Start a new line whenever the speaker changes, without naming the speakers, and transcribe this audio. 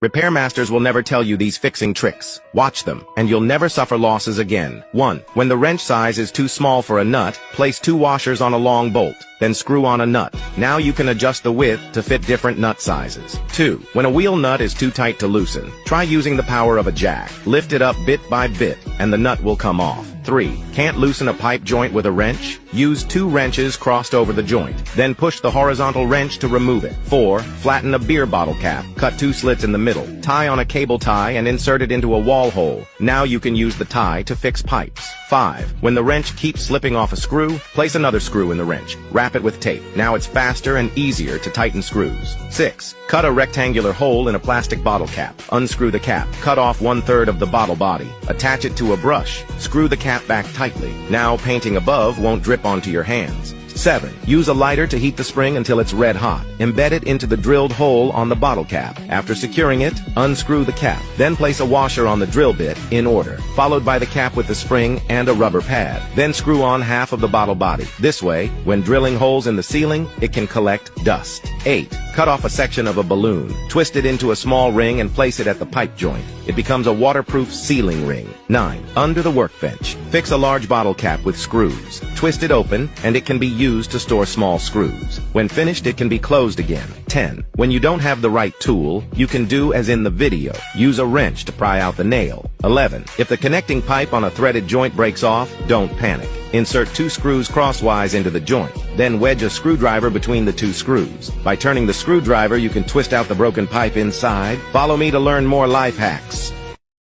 Repair masters will never tell you these fixing tricks. Watch them, and you'll never suffer losses again. 1. When the wrench size is too small for a nut, place 2 washers on a long bolt. Then screw on a nut. Now you can adjust the width to fit different nut sizes. 2. When a wheel nut is too tight to loosen, try using the power of a jack. Lift it up bit by bit, and the nut will come off. 3. Can't loosen a pipe joint with a wrench? Use 2 wrenches crossed over the joint. Then push the horizontal wrench to remove it. 4. Flatten a beer bottle cap. Cut 2 slits in the middle. Tie on a cable tie and insert it into a wall hole. Now you can use the tie to fix pipes. 5. When the wrench keeps slipping off a screw, place another screw in the wrench. Wrap it with tape. Now it's faster and easier to tighten screws. 6. Cut a rectangular hole in a plastic bottle cap. Unscrew the cap. Cut off 1/3 of the bottle body. Attach it to a brush. Screw the cap back tightly. Now painting above won't drip onto your hands. 7. Use a lighter to heat the spring until it's red hot. Embed it into the drilled hole on the bottle cap. After securing it, unscrew the cap. Then place a washer on the drill bit in order, followed by the cap with the spring and a rubber pad. Then screw on half of the bottle body. This way, when drilling holes in the ceiling, it can collect dust. 8. Cut off a section of a balloon. Twist it into a small ring and place it at the pipe joint. It becomes a waterproof sealing ring. 9. Under the workbench, fix a large bottle cap with screws. Twist it open, and it can be used to store small screws. When finished, it can be closed again. 10. When you don't have the right tool, you can do as in the video. Use a wrench to pry out the nail. 11. If the connecting pipe on a threaded joint breaks off, don't panic. Insert 2 screws crosswise into the joint. Then wedge a screwdriver between the 2 screws. By turning the screwdriver, you can twist out the broken pipe inside. Follow me to learn more life hacks.